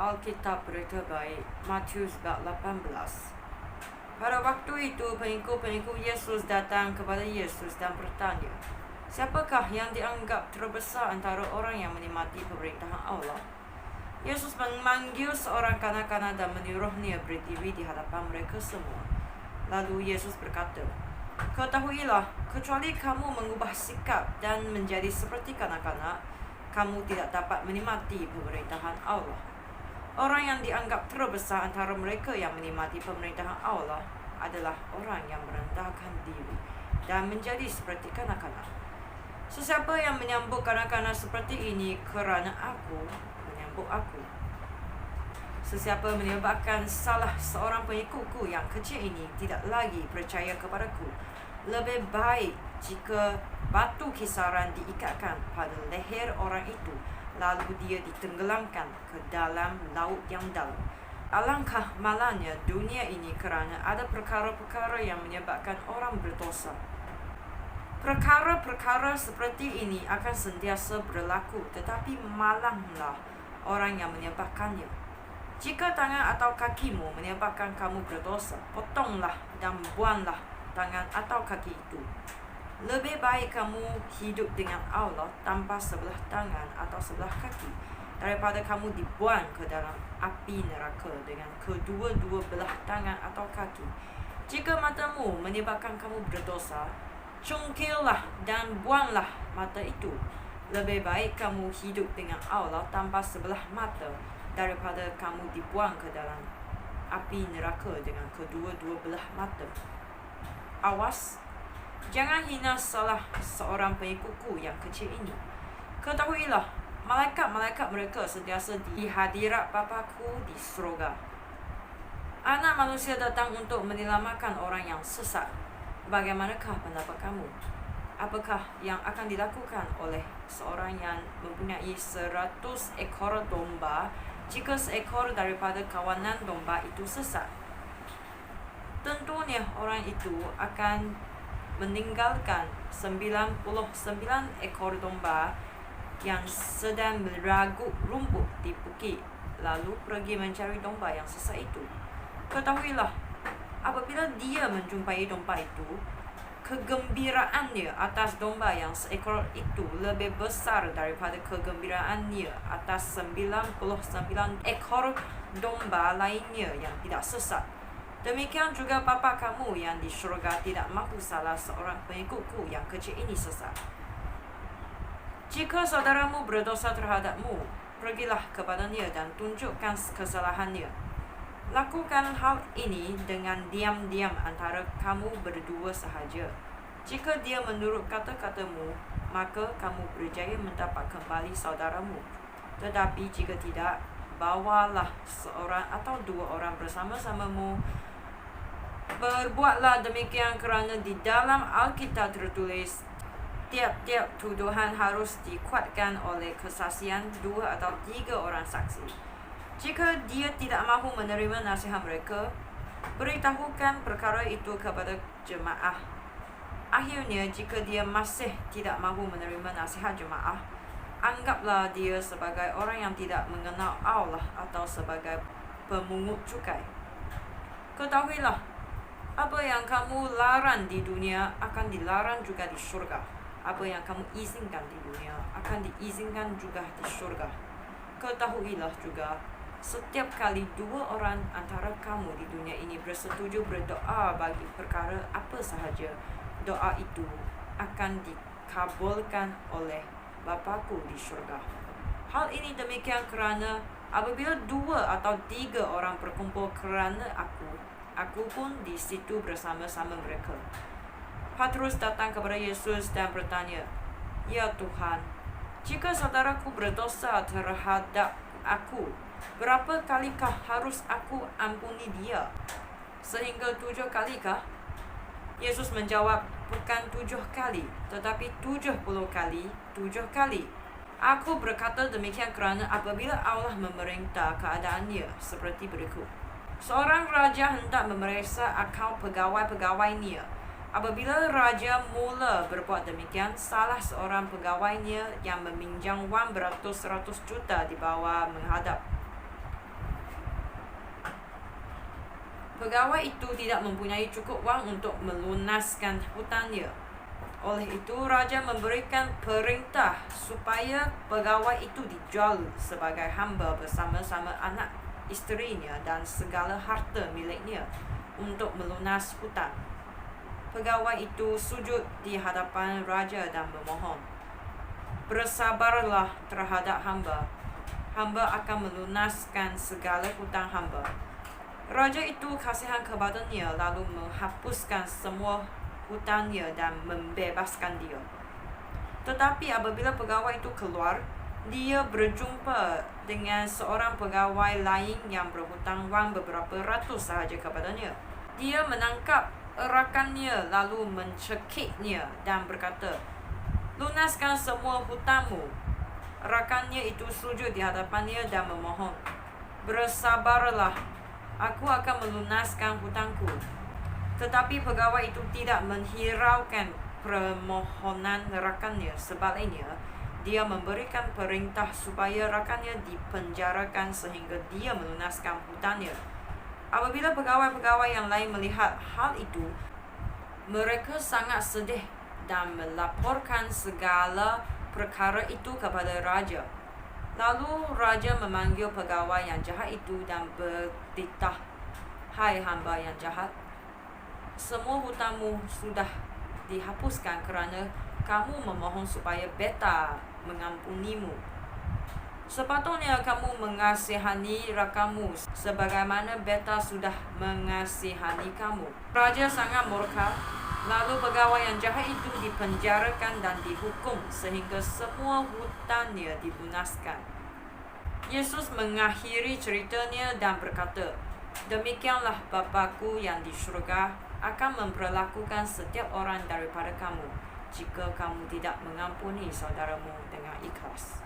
Alkitab Berita Baik, Matius bab 18. Pada waktu itu, pengikut-pengikut Yesus datang kepada Yesus dan bertanya, "Siapakah yang dianggap terbesar antara orang yang menikmati pemerintahan Allah?" Yesus memanggil seorang kanak-kanak dan menyuruhnya berdiri di hadapan mereka semua. Lalu Yesus berkata, "Ketahuilah, kecuali kamu mengubah sikap dan menjadi seperti kanak-kanak, kamu tidak dapat menikmati pemerintahan Allah. Orang yang dianggap terbesar antara mereka yang menikmati pemerintahan Allah adalah orang yang merendahkan diri dan menjadi seperti kanak-kanak. Sesiapa yang menyambut kanak-kanak seperti ini kerana aku, menyambut aku. Sesiapa menyebabkan salah seorang pengikutku yang kecil ini tidak lagi percaya kepadaku, lebih baik jika batu kisaran diikatkan pada leher orang itu, lalu dia ditenggelamkan ke dalam laut yang dalam. Alangkah malangnya dunia ini kerana ada perkara-perkara yang menyebabkan orang berdosa. Perkara-perkara seperti ini akan sentiasa berlaku, tetapi malanglah orang yang menyebabkannya. Jika tangan atau kakimu menyebabkan kamu berdosa, potonglah dan buanglah tangan atau kaki itu. Lebih baik kamu hidup dengan Allah tanpa sebelah tangan atau sebelah kaki, daripada kamu dibuang ke dalam api neraka dengan kedua-dua belah tangan atau kaki. Jika matamu menyebabkan kamu berdosa, cungkillah dan buanglah mata itu. Lebih baik kamu hidup dengan Allah tanpa sebelah mata, daripada kamu dibuang ke dalam api neraka dengan kedua-dua belah mata. Awas, jangan hina salah seorang pengikutku yang kecil ini. Ketahuilah, malaikat-malaikat mereka sentiasa di hadirat Bapaku di surga. Anak manusia datang untuk menyelamatkan orang yang sesat. Bagaimanakah pendapat kamu? Apakah yang akan dilakukan oleh seorang yang mempunyai 100 ekor domba jika seekor daripada kawanan domba itu sesat? Tentunya orang itu akan meninggalkan 99 ekor domba yang sedang meragut rumput di bukit, lalu pergi mencari domba yang sesat itu. Ketahuilah, apabila dia menjumpai domba itu, kegembiraannya atas domba yang seekor itu lebih besar daripada kegembiraannya atas 99 ekor domba lainnya yang tidak sesat. Demikian juga Bapa kamu yang di syurga tidak mahu salah seorang pengikutku yang kecil ini sesat. Jika saudaramu berdosa terhadapmu, pergilah kepadanya dan tunjukkan kesalahannya. Lakukan hal ini dengan diam-diam antara kamu berdua sahaja. Jika dia menurut kata-katamu, maka kamu berjaya mendapat kembali saudaramu. Tetapi jika tidak, bawalah seorang atau dua orang bersama-samamu. Berbuatlah demikian kerana di dalam Alkitab tertulis, tiap-tiap tuduhan harus dikuatkan oleh kesaksian 2 atau 3 orang saksi. Jika dia tidak mahu menerima nasihat mereka, beritahukan perkara itu kepada jemaah. Akhirnya, jika dia masih tidak mahu menerima nasihat jemaah, anggaplah dia sebagai orang yang tidak mengenal Allah atau sebagai pemungut cukai. Ketahuilah, apa yang kamu larang di dunia akan dilarang juga di syurga. Apa yang kamu izinkan di dunia akan diizinkan juga di syurga. Ketahuilah juga, setiap kali 2 orang antara kamu di dunia ini bersetuju berdoa bagi perkara apa sahaja, doa itu akan dikabulkan oleh Bapaku di syurga. Hal ini demikian kerana apabila 2 atau 3 orang berkumpul kerana aku pun di situ bersama-sama mereka. Petrus datang kepada Yesus dan bertanya, "Ya Tuhan, jika saudaraku berdosa terhadap aku, berapa kalikah harus aku ampuni dia? Sehingga 7 kalikah?" Yesus menjawab, "Bukan 7 kali, tetapi 70 kali 7 kali. Aku berkata demikian kerana apabila Allah memerintah keadaannya seperti berikut. Seorang raja hendak memeriksa akal pegawai-pegawainya. Apabila raja mula berbuat demikian, salah seorang pegawainya yang meminjam wang beratus-ratus juta dibawa menghadap Pegawai itu tidak mempunyai cukup wang untuk melunaskan hutangnya. Oleh itu, raja memberikan perintah supaya pegawai itu dijual sebagai hamba bersama-sama anak isterinya dan segala harta miliknya untuk melunas hutang. Pegawai itu sujud di hadapan raja dan memohon, "Bersabarlah terhadap hamba. Hamba akan melunaskan segala hutang hamba." Raja itu kasihan kepadanya lalu menghapuskan semua hutangnya dan membebaskan dia. Tetapi apabila pegawai itu keluar, dia berjumpa dengan seorang pegawai lain yang berhutang wang beberapa ratus sahaja kepadanya. Dia menangkap rakannya lalu mencekiknya dan berkata, "Lunaskan semua hutangmu." Rakannya itu sujud di hadapannya dan memohon, "Bersabarlah, aku akan melunaskan hutangku." Tetapi pegawai itu tidak menghiraukan permohonan rakannya. Sebaliknya, dia memberikan perintah supaya rakannya dipenjarakan sehingga dia melunaskan hutangnya. Apabila pegawai-pegawai yang lain melihat hal itu, mereka sangat sedih dan melaporkan segala perkara itu kepada raja. Lalu raja memanggil pegawai yang jahat itu dan bertitah, "Hai hamba yang jahat, semua hutangmu sudah dihapuskan kerana kamu memohon supaya beta mengampunimu. Sepatutnya kamu mengasihani rakanmu sebagaimana beta sudah mengasihani kamu." Raja sangat murka. Lalu pegawai yang jahat itu dipenjarakan dan dihukum sehingga semua hutangnya dilunaskan. Yesus mengakhiri ceritanya dan berkata, "Demikianlah Bapa-Ku yang di syurga akan memperlakukan setiap orang daripada kamu, jika kamu tidak mengampuni saudaramu dengan ikhlas."